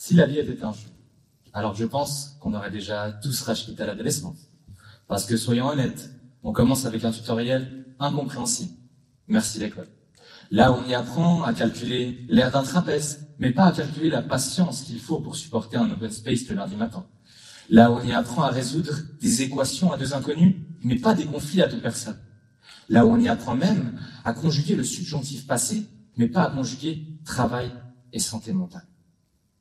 Si la vie était un jeu, alors je pense qu'on aurait déjà tous racheté à l'adolescence. Parce que soyons honnêtes, on commence avec un tutoriel incompréhensible. Merci l'école. Là, on y apprend à calculer l'aire d'un trapèze, mais pas à calculer la patience qu'il faut pour supporter un open space le lundi matin. Là, on y apprend à résoudre des équations à deux inconnus, mais pas des conflits à deux personnes. Là où on y apprend même à conjuguer le subjonctif passé, mais pas à conjuguer travail et santé mentale.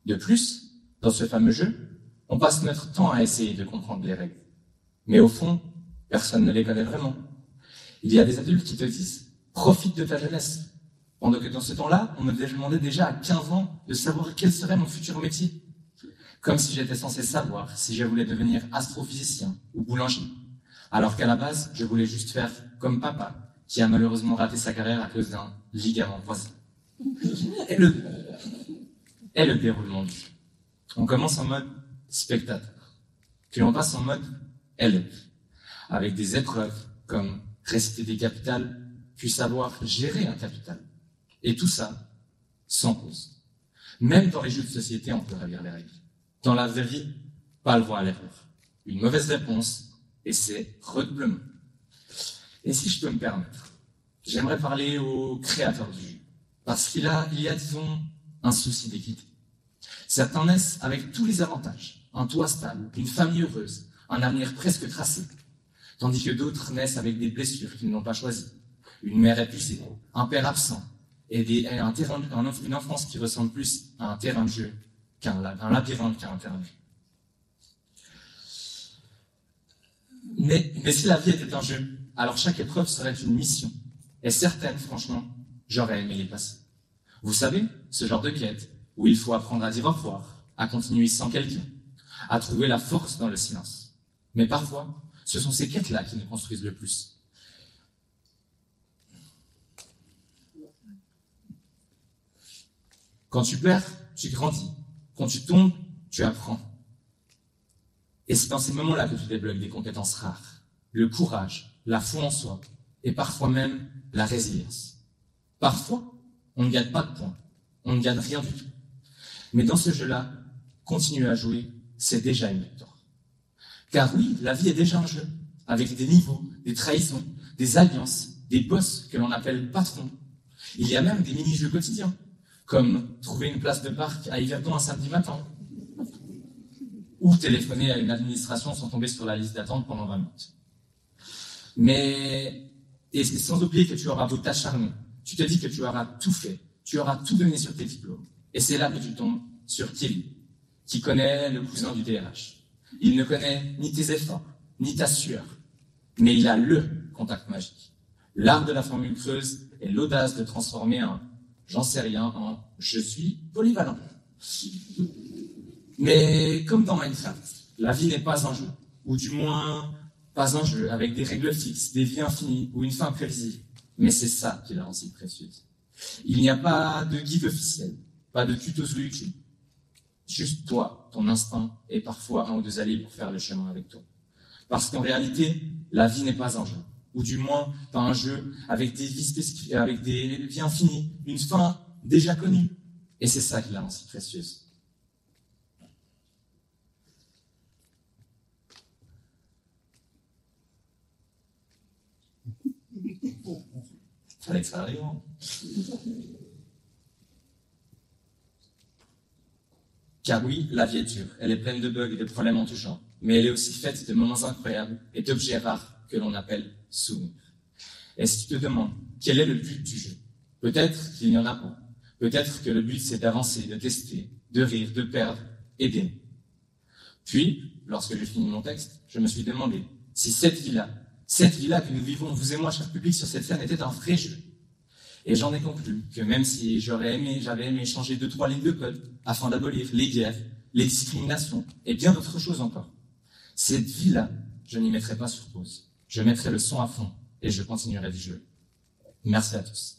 De plus, dans ce fameux jeu, on passe notre temps à essayer de comprendre les règles. Mais au fond, personne ne les connaît vraiment. Il y a des adultes qui te disent « profite de ta jeunesse », pendant que dans ce temps-là, on me demandait déjà à 15 ans de savoir quel serait mon futur métier. Comme si j'étais censé savoir si je voulais devenir astrophysicien ou boulanger. Alors qu'à la base, je voulais juste faire comme papa, qui a malheureusement raté sa carrière à cause d'un ligament croisé. Et le déroulement du jeu. On commence en mode spectateur, puis on passe en mode élève, avec des épreuves comme réciter des capitales, puis savoir gérer un capital. Et tout ça, sans cause. Même dans les jeux de société, on peut ravir les règles. Dans la vraie vie, pas le droit à l'erreur. Une mauvaise réponse, et c'est redoublement. Et si je peux me permettre, j'aimerais parler au créateur du jeu. Parce qu'il y a, disons, un souci d'équité. Certains naissent avec tous les avantages. Un toit stable, une famille heureuse, un avenir presque tracé. Tandis que d'autres naissent avec des blessures qu'ils n'ont pas choisies. Une mère épuisée, un père absent, et une enfance qui ressemble plus à un terrain de jeu qu'un labyrinthe qu'à un terrain de jeu. Mais si la vie était un jeu, alors chaque épreuve serait une mission. Et certaines, franchement, j'aurais aimé les passer. Vous savez, ce genre de quête, où il faut apprendre à dire au revoir, à continuer sans quelqu'un, à trouver la force dans le silence. Mais parfois, ce sont ces quêtes-là qui nous construisent le plus. Quand tu perds, tu grandis. Quand tu tombes, tu apprends. Et c'est dans ces moments-là que tu débloques des compétences rares. Le courage, la foi en soi, et parfois même la résilience. Parfois, on ne gagne pas de points. On ne gagne rien du tout. Mais dans ce jeu-là, continuer à jouer, c'est déjà une victoire. Car oui, la vie est déjà un jeu, avec des niveaux, des trahisons, des alliances, des boss que l'on appelle patrons. Il y a même des mini-jeux quotidiens, comme trouver une place de parc à Yverdon un samedi matin, ou téléphoner à une administration sans tomber sur la liste d'attente pendant 20 minutes. Et sans oublier que tu auras beau t'acharner, tu te dis que tu auras tout fait, tu auras tout donné sur tes diplômes. Et c'est là que tu tombes sur Kelly, qui connaît le cousin du DRH. Il ne connaît ni tes efforts, ni ta sueur, mais il a le contact magique. L'art de la formule creuse et l'audace de transformer un « j'en sais rien » en « je suis polyvalent ». Mais comme dans Minecraft, la vie n'est pas un jeu, ou du moins pas un jeu avec des règles fixes, des vies infinies ou une fin prévisible. Mais c'est ça qui la rend si précieuse. Il n'y a pas de guide officiel, pas de tuto sur YouTube. Juste toi, ton instinct et parfois un ou deux alliés pour faire le chemin avec toi. Parce qu'en réalité, la vie n'est pas un jeu, ou du moins pas un jeu avec des vies spécifiques, avec des vies infinies, une fin déjà connue. Et c'est ça qui la rend si précieuse. Fallait que ça arrive, hein. Car oui, la vie est dure, elle est pleine de bugs et de problèmes en tout genre, mais elle est aussi faite de moments incroyables et d'objets rares que l'on appelle souvenirs. Et si tu te demandes quel est le but du jeu, peut-être qu'il n'y en a pas. Peut-être que le but c'est d'avancer, de tester, de rire, de perdre et d'aimer. Puis, lorsque j'ai fini mon texte, je me suis demandé si cette vie-là que nous vivons, vous et moi, cher public, sur cette scène, était un vrai jeu. Et j'en ai conclu que même si j'avais aimé changer 2-3 lignes de code afin d'abolir les guerres, les discriminations et bien d'autres choses encore, cette vie-là, je n'y mettrai pas sur pause. Je mettrai le son à fond et je continuerai de jouer. Merci à tous.